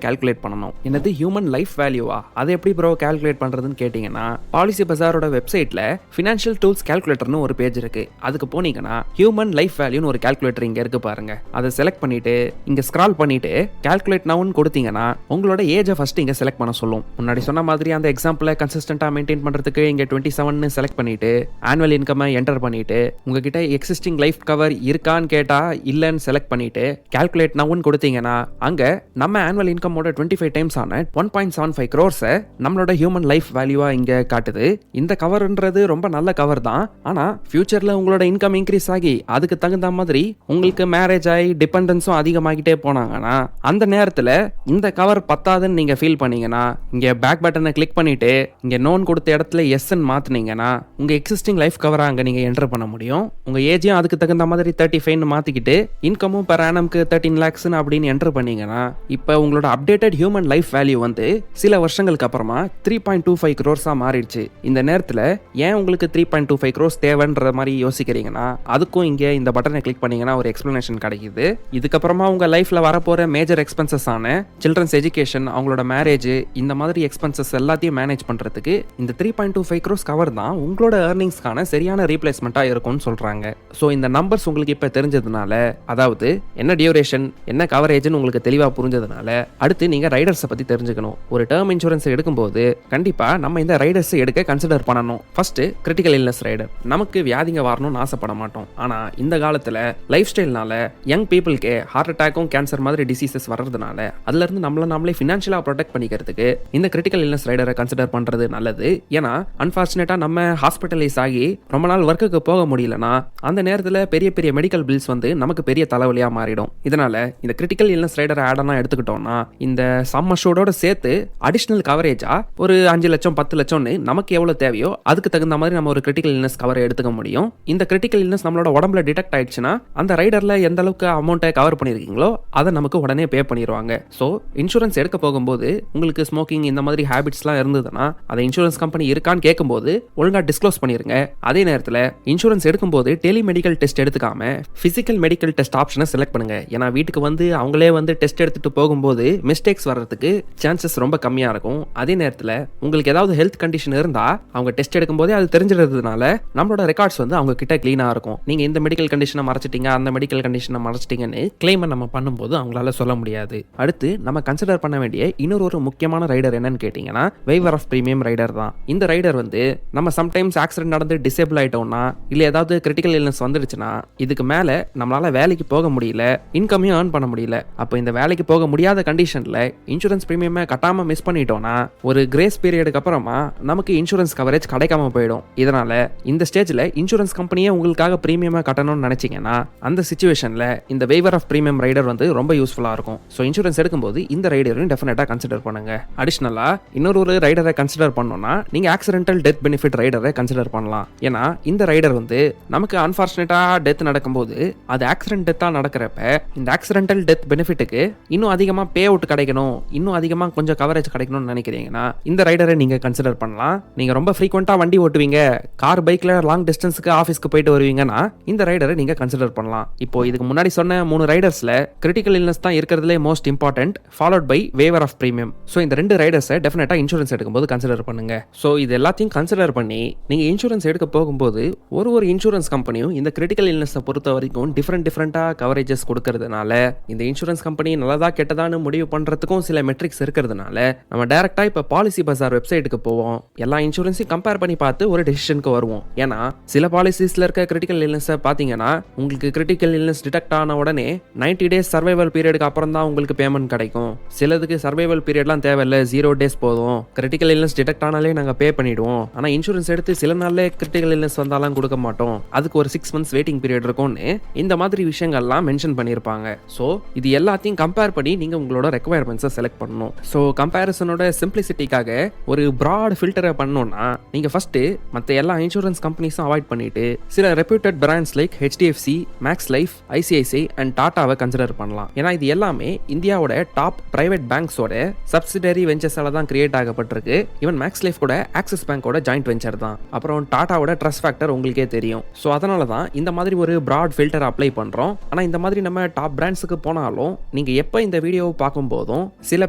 கால்குலேட் பண்ணணும். என்னது ஹியூமன் லைஃப் வேல்யூவா? அதை எப்படி ப்ரோ கால்குலேட் பண்றதுன்னு கேட்டீங்கன்னா, பாலிசி பஜாரோட வெப்சைட்ல ஃபினான்ஷியல் டூல்ஸ் கால்குலேட்டர்னு ஒரு பேஜ் இருக்கு. அதுக்கு போனீங்கன்னா ஹியூமன் லைஃப் வேல்யூன்னு ஒரு கால்குலேட்டர் இங்க இருக்கு பாருங்க. அதை செலக்ட் பண்ணிட்டு இங்க ஸ்க்ரால் பண்ணிட்டு கால்குலேட் நவுன்னு கொடுத்தீங்கன்னா உங்களோட ஏஜை ஃபர்ஸ்ட் இங்க செலக்ட் பண்ண சொல்லும். முன்னாடி சொன்ன மாதிரி அந்த எக்ஸாம்பிளை கன்சிஸ்டன்டா மெயின்டைன் பண்றதுக்கு இங்க 27 செலக்ட் பண்ணிட்டு ஆனுவல் இன்கம் என்டர் பண்ணிட்டு உங்ககிட்ட எக்ஸிஸ்டிங் லைஃப் கவர் இருக்கான்னு கேட்டா இல்லன்னு செலக்ட் பண்ணிட்டு கால்குலேட் நவுன்னு கொடுத்தீங்கன்னா அங்க நம்ம ஆனுவல் இன்கமோட 25 டைம்ஸ் ஆன 1.75 crores நம்மளோட ஹியூமன் லைஃப் வேல்யூவா இங்க காட்டுது. இந்த கவர்ன்றது ரொம்ப நல்ல கவர் தான். ஆனா ஃபியூச்சர்ல உங்களோட இன்கம் இன்க்ரீஸ் ஆகி அதுக்கு தகுந்த மாதிரி உங்களுக்கு மேரேஜ் ஆகி டிபெண்டன்ஸும் அதிகமாகிட்டே போனாங்கன்னா அந்த நேரத்துல இந்த கவர் பத்தாதுன்னு நீங்க ஃபீல் பண்ணீங்கன்னா இங்க பேக் பட்டனை கிளிக் பண்ணிட்டு இங்க நோன் கொடுத்த இடத்துல எஸ் மாத்தினீங்கன்னா உங்க எக்ஸிஸ்டிங் லைஃப் கவரா அங்க நீங்க என்டர் பண்ண முடியும். உங்க ஏஜையும் அதுக்கு தகுந்த மாதிரி 35 மாத்திக்கிட்டு இன்கமும் பெர் ஆனம்க்கு 13 lakhs அப்படின்னு என்டர் பண்ணீங்கன்னா இப்போ உங்களோட அப்டேட்டட் ஹியூமன் லைஃப் வேல்யூ வந்து சில வருஷங்களுக்கு அப்புறமா 3.25 crores மாறிடுச்சு. இந்த நேரத்தில் ஏன் உங்களுக்கு 3.25 crores தேவைன்ற மாதிரி யோசிக்கிறீங்கன்னா அதுக்கும் இங்கே இந்த பட்டனை கிளிக் பண்ணீங்கன்னா ஒரு எக்ஸ்பிளனேஷன் கிடைக்குது. இதுக்கப்புறமா உங்க லைஃப்ல வரப்போற மேஜர் எக்ஸ்பென்சஸ் ஆன சில்ட்ரன்ஸ் எஜுகேஷன், அவங்களோட மேரேஜ், இந்த மாதிரி எக்ஸ்பென்சஸ் எல்லாத்தையும் மேனேஜ் பண்றதுக்கு இந்த 3.25 crores கவர் தான் உங்களோட ஏர்னிங்ஸ்க்கான சரியான ரீப்ளேஸ்மெண்ட்டா இருக்கும்னு சொல்றாங்க. ஸோ இந்த நம்பர்ஸ் உங்களுக்கு இப்போ தெரிஞ்சதுனால, அதாவது என்ன டியூரேஷன் என்ன கவரேஜ்னு உங்களுக்கு தெளிவாக புரிஞ்சதுனால அடுத்து நீங்க ரைடர்ஸை பத்தி தெரிஞ்சுக்கணும். ஒரு டேர்ம் இன்சூரன்ஸ் எடுக்கும்போது கண்டிப்பா நம்ம இந்த ரைடர்ஸ் எடுக்க கன்சிடர் பண்ணணும். First critical illness rider. நமக்கு வியாதிங்க வரணும்னு ஆசைப்பட மாட்டோம். ஆனா இந்த காலத்துல லைஃப் ஸ்டைல்னால யங் பீப்புளுக்கு ஹார்ட் அட்டாக்கும் கேன்சர் மாதிரி டிசீசஸ் வர்றதுனால அதுல இருந்து நம்மளே ஃபினான்ஷியலா ப்ரொடெக்ட் பண்ணிக்கிறதுக்கு இந்த கிரிட்டிக்கல் இல்னஸ் ரைடரை கன்சிடர் பண்றது நல்லது. ஏன்னா அன்பார்ச்சுனேட்டா நம்ம ஹாஸ்பிட்டலைஸ் ஆகி ரொம்ப நாள் ஒர்க்குக்கு போக முடியலனா அந்த நேரத்தில் பெரிய பெரிய மெடிக்கல் பில்ஸ் வந்து நமக்கு பெரிய தலைவலியா மாறிடும். இதனால இந்த கிரிட்டிக்கல் இல்னஸ் ரைடர் ஆடனா எடுத்துக்கிட்டோம்னா இந்த சம் அஷூர்டோட சேர்த்து அடிஷனல் கவரேஜா ஒரு 5 லட்சம் 10 லட்சம்னு நமக்கு எவ்வளவு தேவையோ அதுக்கு தகுந்த மாதிரி நம்ம ஒரு கிரிட்டிக்கல் இல்னஸ் கவரை எடுத்துக்க முடியும். இந்த கிரிட்டிக்கல் இல்னஸ் நம்மளோட உடம்புல டிடெக்ட் ஆயிடுச்சுன்னா அந்த ரைடர்ல எந்த அளவுக்கு அமௌண்ட்டை கவர் பண்ணிருக்கீங்களோ அதை நமக்கு உடனே பே பண்ணிடுவாங்க. ஸோ இன்சூரன்ஸ் எடுக்க போகும்போது உங்களுக்கு ஸ்மோக்கிங் இந்த மாதிரி ஹேபிட்ஸ்லாம் இருந்ததுன்னா அதை இன்சூரன்ஸ் கம்பெனி இருக்கான்னு கேட்கும்போது ஒழுங்கா டிஸ்க்ளோஸ் பண்ணிருங்க. அதே நேரத்தில் இன்சூரன்ஸ் எடுக்கும்போது டெலிமெடிக்கல் டெஸ்ட் எடுத்துக்காம பிசிக்கல் மெடிக்கல் டெஸ்ட் ஆப்ஷனை செலக்ட் பண்ணுங்க. ஏன்னா வீட்டுக்கு வந்து அவங்களே வந்து டெஸ்ட் எடுத்துட்டு போகும்போது மிஸ்டேக்ஸ் வர்றதுக்கு சான்சஸ் ரொம்ப கம்மியா இருக்கும். அதே நேரத்தில் உங்களுக்கு ஏதாவது ஹெல்த் கண்டிஷன் இருந்தா அவங்க டெஸ்ட் எடுக்கும்போதே அது தெரிஞ்சிருந்ததுனால நம்மளோட ரெக்கார்ட்ஸ் வந்து அவங்க கிட்ட கிளீனா இருக்கும். நீங்க இந்த மெடிக்கல் கண்டிஷனை மறைச்சிட்டீங்க அந்த மெடிக்கல் கண்டிஷனை மறைச்சிட்டீங்கன்னு கிளைம் நம்ம பண்ணும்போது அவங்களால சொல்ல முடியாது. அடுத்து நம்ம கன்சிடர் பண்ண வேண்டிய இன்னொரு முக்கியமான ரைடர் என்னன்னு கேட்டீங்கன்னா வெய்வர் ஆஃப் பிரீமியம் ரைடர் தான். இந்த ரைடர் வந்து நம்ம சம்டைம்ஸ் ஆக்சிடென்ட் நடந்து டிசேபிள் ஆயிட்டோம்னா இல்ல ஏதாவது கிரிட்டிக்கல் இல்னஸ் வந்துடுச்சுன்னா இதுக்கு மேல நம்மளால வேலைக்கு போக முடியல, இன்கமையும் ஏர்ன் பண்ண முடியல. அப்போ இந்த வேலைக்கு போக முடியாத கண்டிஷன்ல இன்சூரன்ஸ் பிரீமியம் கட்டாம மிஸ் பண்ணிட்டோம்னா ஒரு கிரேஸ் பீரியடுக்கு அப்புறமா நமக்கு இன்சூரன்ஸ் கவரேஜ் கிடைக்காம போயிடும். இதனால இந்த ஸ்டேஜ்ல இன்சூரன்ஸ் கம்பெனியே உங்களுக்காக பிரீமியமா கட்டணும்னு நினைச்சீங்கன்னா அந்த சிச்சுவேஷன்ல இந்த வெய்வர் ஆஃப் பிரீமியம் ரைடர் வந்து ரொம்ப யூஸ்ஃபுல்லா இருக்கும். ஸோ இன்சூரன்ஸ் எடுக்கும்போது இந்த ரைடரையும் டெஃபினட்டா கன்சிடர் பண்ணுங்க. அடிஷனலா இன்னொரு ரைடரை கன்சிடர் பண்ணோம்னா நீங்க ஆக்சிடென்டல் டெத் பெனிஃபிட் ரைடரை கன்சிடர் பண்ணலாம். ஏன்னா இந்த ரைடர் வந்து நமக்கு அன்பார்ச்சுனேட்டா டெத் நடக்கும்போது அது ஆக்சிடென்ட் டெத்தா நடக்கிறப்ப இந்த ஆக்சிடென்டல் டெத் பெனிஃபிட்டுக்கு இன்னும் அதிகமா பே அவுட் கிடைக்கணும், இன்னும் அதிகமா கொஞ்சம் கவரேஜ் கிடைக்கணும்னு நினைக்கிறீங்கன்னா இந்த ரைடரை நீங்க கன்சிடர் பண்ணலாம். நீங்க ரொம்ப ஃப்ரீக்வெண்டா வண்டி ஓட்டுவீங்க, கார் பைக்ல லாங் டிஸ்டன்ஸ்க்கு ஆஃபீஸ்க்கு போயிட்டு வருவீங்கன்னா இந்த ரைடரை நீங்க கன்சிடர் பண்ணலாம். இப்போ இதுக்கு முன்னாடி சொன்ன 3 ரைடர்ஸ்ல கிரிட்டிக்கல் இல்னஸ் தான் இருக்கிறதுலே most important, followed by waiver of premium. So இந்த 2 ரைடர்ஸை டெஃபினட்டா இன்சூரன்ஸ் எடுக்கும்போது கன்சிடர் பண்ணுங்க. ஸோ இது எல்லாத்தையும் கன்சிடர் பண்ணி நீங்க இன்சூரன்ஸ் எடுக்க போகும்போது ஒரு இன்சூரன்ஸ் கம்பெனியும் இந்த கிரிட்டிக்கல் இல்னஸை பொறுத்த வரைக்கும் டிஃப்ரெண்டா கவரேஜஸ் கொடுக்கறதுனால இந்த இன்சூரன்ஸ் கம்பெனி நல்லதா கெட்டதான்னு முடிவு பண்றதுக்கும் சில மெட்ரிக்ஸ் இருக்கிறதுனால நம்ம டைரக்டா இப்ப பாலிசி பஜார் வெப்சைட்டுக்கு போவோம், எல்லா இன்சூரன்ஸையும் கம்பேர் பண்ணி பார்த்து ஒரு டெசிஷனுக்கு வருவோம். ஏன்னா சில பாலிசிஸ்ல இருக்க கிரிட்டிக்கல் இல்னஸ் பாத்தீங்கன்னா உங்களுக்கு கிரிட்டிக்கல் இல்னஸ் டிடெக்ட் ஆன உடனே 90 days சர்வைவல் பீரியடுக்கு அப்புறம் தான் உங்களுக்கு பேமெண்ட் கிடைக்கும். சிலதுக்கு சர்வைவல் பீரியட்லாம் தேவையில்ல, 0 days போதும். கிரிட்டிக்கல் இல்னஸ் டிடெக்ட் ஆனாலே நாங்க பே பண்ணிடுவோம். ஆனா இன்சூரன்ஸ் எடுத்து சில நாள்ல கிரிட்டிக்கல் இல்னஸ் வந்தாலும் கொடுக்க மாட்டோம், அதுக்கு ஒரு 6 months வெயிட்டிங் பீரியட் இருக்கும்னு இந்த மாதிரி விஷயங்கள்லாம் மென்ஷன் பண்ணியிருப்பாங்க. ஸோ இது எல்லாத்தையும் கம்பேர் பண்ணி நீங்க உங்களோட ரெக்குவயர்மெண்ட்ஸை செலக்ட் பண்ணணும். ஸோ கம்பேரிசனோட சிம்பிளிசிட்டிக்காக ஒரு ப்ராட் ஃபில்டரை பண்ணணும்னா நீங்க ஃபர்ஸ்ட் மற்ற எல்லா இன்சூரன்ஸ் கம்பெனிஸும் அவாய்ட் பண்ணிட்டு சில reputed brands like HDFC, Max Life, ICICI and டாட்டாவை கன்சிடர் பண்ணலாம். ஏன்னா இது எல்லாமே இந்தியாவோட டாப் பிரைவேட் பேங்க்ஸோட சப்சிடரி வெஞ்சர்ஸால தான் கிரியேட் ஆகப்பட்டிருக்கு. ஈவன் மேக்ஸ் லைஃப் கூட ஆக்சிஸ் பேங்கோட ஜாயிண்ட் வெஞ்சர் தான். அப்புறம் டாட்டாவோட ட்ரஸ்ட் ஃபேக்டர் உங்களுக்கே தெரியும். ஸோ அதனால தான் இந்த மாதிரி ஒரு ப்ராட் ஃபில்டர் அப்ளை பண்றோம். ஆனா இந்த மாதிரி நம்ம டாப் பிராண்ட்ஸுக்கு போனாலும் நீங்க எப்ப இந்த வீடியோவை பார்க்கும் போதும் சில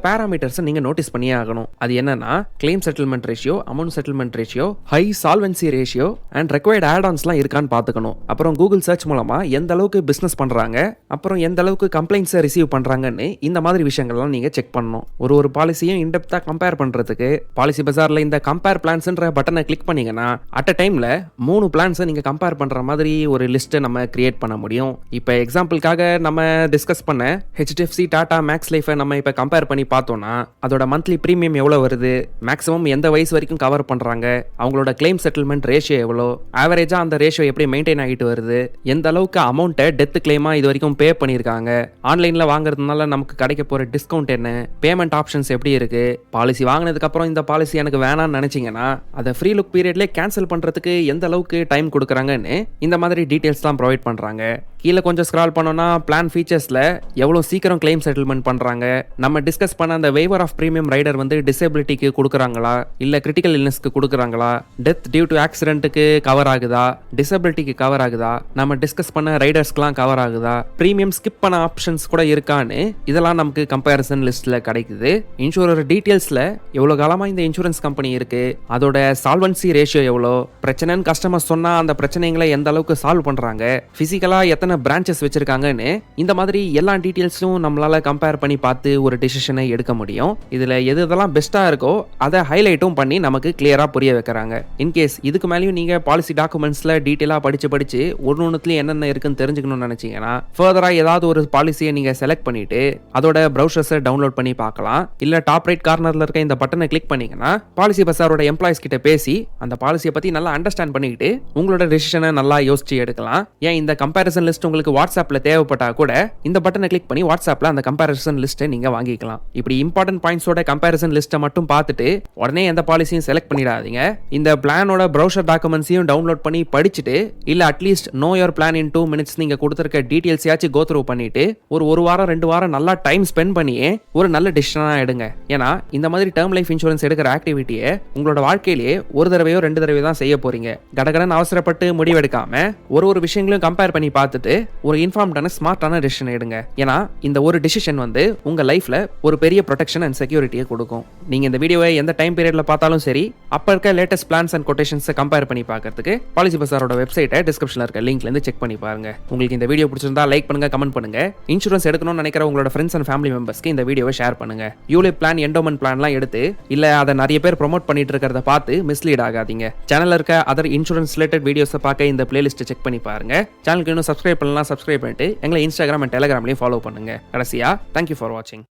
பேராமீட்டர்ஸ் நீங்க நோட்டீஸ் பண்ணியே ஆகணும். அது என்னன்னா claim settlement ratio, amount settlement ratio, high solvency ratio and required add ஆன்ஸ்லாம் இருக்கான்னு பார்த்துக்கணும். அப்புறம் கூகுள் சர்ச் மூலமா எந்த அளவுக்கு பிசினஸ் பண்றாங்க, அப்புறம் எந்த அளவுக்கு கம்ப்ளைண்ட்ஸை ரிசீவ் பண்றாங்கன்னு இந்த மாதிரி விஷயங்கள்லாம் நீங்க செக் பண்ணணும். ஒரு பாலிசியும் இன்டெப்தா கம்பேர் பண்றதுக்கு பாலிசி பஜார்ல இந்த கம்பேர் பிளான்ஸ்ன்ற பட்டனை கிளிக் பண்ணீங்கன்னா அட் அ டைம்ல 3 பிளான்ஸை நீங்க கம்பேர் பண்ற மாதிரி ஒரு லிஸ்ட்டை நம்ம கிரியேட் பண்ண முடியும். இப்போ எக்ஸாம்பிளுக்காக நம்ம டிஸ்கஸ் பண்ண HDFC, டாடா, மேக்ஸ் லைஃபை நம்ம இப்போ கம்பேர் பண்ணி பார்த்தோம்னா அதோட மந்த்லி ப்ரீமியம் எவ்வளோ வருது, மேக்ஸிமம் எந்த வயசு வரைக்கும் கவர் பண்ணுறாங்க, அவங்களோட கிளைம் செட்டில்மெண்ட் ரேஷியோ எவ்வளோ, ஆவரேஜாக அந்த ரேஷியோ எப்படி மெயின்டைன் ஆகிட்டு வருது, எந்த அளவுக்கு அமௌண்ட்டை டெத் கிளைமாக இது வரைக்கும் பே பண்ணியிருக்காங்க, ஆன்லைனில் வாங்குறதுனால நமக்கு கிடைக்க போகிற டிஸ்கவுண்ட் என்ன, பேமெண்ட் ஆப்ஷன்ஸ் எப்படி இருக்கு, பாலிசி வாங்கினதுக்கப்புறம் இந்த பாலிசி எனக்கு வேணாம்னு நினச்சிங்கன்னா அதை ஃப்ரீ லுக் பீரியட்லேயே கேன்சல் பண்ணுறதுக்கு எந்த அளவுக்கு டைம் கொடுக்குறாங்கன்னு இந்த மாதிரி டீடைல்ஸ் தான் ப்ரொவைட் பண்றாங்க. கீழே கொஞ்சம் ஸ்க்ரால் பண்ணோம்னா பிளான் ஃபீச்சர்ஸ்ல எவ்வளவு சீக்கிரம் கிளைம் செட்டில்மெண்ட் பண்றாங்க, நம்ம டிஸ்கஸ் பண்ண அந்த வேவர் ஆஃப் பிரீமியம் ரைடர் வந்து டிசேபிலிட்டிக்கு கொடுக்குறாங்களா இல்ல கிரிட்டிக்கல் இல்னஸ்க்கு கொடுக்குறாங்களா, டெத் டியூ டு ஆக்சிடென்ட்டுக்கு கவர் ஆகுதா, டிசபிலிட்டிக்கு கவர் ஆகுதா, நம்ம டிஸ்கஸ் பண்ண ரைடர்ஸ்க்குலாம் கவர் ஆகுதா, பிரீமியம் ஸ்கிப் பண்ண ஆப்ஷன்ஸ் கூட இருக்கான்னு இதெல்லாம் நமக்கு கம்பேரிசன் லிஸ்ட்ல கிடைக்குது. இன்சூரர் டீடைல்ஸ்ல எவ்வளவு காலமா இந்த இன்சூரன்ஸ் கம்பெனி இருக்கு, அதோட சால்வன்சி ரேஷியோ எவ்வளோ, பிரச்சனைன்னு கஸ்டமர் சொன்னா அந்த பிரச்சனைகளை எந்த அளவுக்கு சால்வ் பண்றாங்க, பிசிக்கலா எத்தனை பிரான்ச்சஸ் வச்சிருக்காங்கன்னு இந்த மாதிரி எல்லா டீடைல்ஸும் நம்மளால கம்பேர் பண்ணி பார்த்து ஒரு டிசிஷனை எடுக்க முடியும். இதுல எது எதெல்லாம் பெஸ்டா இருக்கோ அதை ஹைலைட்டும் பண்ணி நமக்கு கிளியரா புரிய வைக்கிறாங்க. இன்கேஸ் இதுக்கு மேலேயும் நீங்க பாலிசி டாக்குமெண்ட்ஸ்ல டீடைலா படிச்சு ஒன்னொன்னுலயும் என்னென்ன இருக்குன்னு தெரிஞ்சுக்கணும்னு நினைச்சீங்கன்னா ஃபர்தரா ஏதாவது ஒரு பாலிசியை நீங்க செலக்ட் பண்ணிட்டு அதோட ப்ரௌசர்ஸை டவுன்லோட் பண்ணி பார்க்கலாம். இல்ல டாப் ரைட் கார்னர்ல இருக்க இந்த பட்டனை கிளிக் பண்ணீங்கன்னா பாலிசி பஸாரோட எம்ப்ளாயிஸ் கிட்ட பேசி அந்த பாலிசியை பத்தி நல்லா அண்டர்ஸ்டாண்ட் பண்ணிக்கிட்டு உங்களோட டிசிஷனை நல்லா யோசிச்சு எடுக்கலாம். ஏன் இந்த கம்பேரிசன் லிஸ்ட் உங்களுக்கு வாட்ஸ்அப்ல தேவைப்பட்டா கூட இந்த பட்டனை கிளிக் பண்ணி வாட்ஸ்அப்ல அந்த கம்பேரிசன் லிஸ்ட்டை நீங்க வாங்கிக்கலாம். இப்படி இம்பார்ட்டன்ட் பாயிண்ட்ஸோட கம்பேரிசன் லிஸ்ட்டை மட்டும் பார்த்துட்டு உடனே எந்த பாலிசியும் செலக்ட் பண்ணிடாதீங்க. இந்த பிளானோட ப்ரௌசர் டாக்குமெண்ட்ஸையும் டவுன்லோட் பண்ணி படிச்சுட்டு இல்ல at least no your plan in 2 minutes நீங்க கொடுத்திருக்க டீடைல்ஸ் யாச்சும் கோ த்ரூ பண்ணிட்டு ஒரு வாரம் 2 வாரம் நல்லா டைம் ஸ்பெண்ட் பண்ணியே ஒரு நல்ல டிசிஷனா எடுங்க. ஏன்னா இந்த மாதிரி டேர்ம் லைஃப் இன்சூரன்ஸ் எடுக்கிற ஆக்டிவிட்டியை உங்களோட வாழ்க்கையிலேயே ஒரு தடவையோ 2 தடவை தான் செய்ய போறீங்க. கடகடன் அவசரப்பட்டு முடிவெடுக்காம ஒரு விஷயங்களையும் கம்பேர் பண்ணி பார்த்துட்டு ஒரு இன்ஃபார்ம்டான ஸ்மார்ட்டான டிசிஷன் எடுங்க. ஏன்னா இந்த ஒரு டிசிஷன் வந்து உங்க லைஃப்ல ஒரு பெரிய ப்ரொடெக்ஷன் அண்ட் செக்யூரிட்டியை கொடுக்கும். நீங்க இந்த வீடியோவை எந்த டைம் பீரியட்ல பார்த்தாலும் சரி, அப்ப இருக்க latest plans and quotations compare பண்ணி பார்க்கிறதுக்கு பாலிசி பஸாரோட வெப்சைட்டை டிஸ்கிரிப்ஷன்ல இருக்க லிங்க்ல இருந்து செக் பண்ணி பாருங்க. உங்களுக்கு இந்த வீடியோ பிடிச்சிருந்தா லைக் பண்ணுங்க, கமெண்ட் பண்ணுங்க. இன்சூரன்ஸ் எடுக்கணும்னு நினைக்கிற உங்களோட ஃப்ரெண்ட்ஸ் அண்ட் ஃபேமிலி மெம்பர்ஸ்க்கு இந்த வீடியோவை ஷேர் பண்ணுங்க. யூலிப் பிளான், என்டோமென்ட் பிளான்லாம் எடுத்து இல்ல அதை நிறைய பேர் ப்ரோமோட் பண்ணிட்டு இருக்கிறத பார்த்து மிஸ்லீட் ஆகாதீங்க. சேனல்ல இருக்க அதர் இன்சூரன்ஸ் ரிலேட்டட் வீடியோஸை பார்க்க இந்த பிளேலிஸ்ட்டை செக் பண்ணி பாருங்க. சேனலுக்கு இன்னும் சப்ஸ்கிரைப் பண்ணலாம், சப்ஸ்கிரைப் பண்ணிட்டு எங்களை இன்ஸ்டாகிராம் அண்ட் டெலிகிராம்லயும் ஃபாலோ பண்ணுங்க. கடைசியா தேங்க்யூ ஃபார் வாட்சிங்.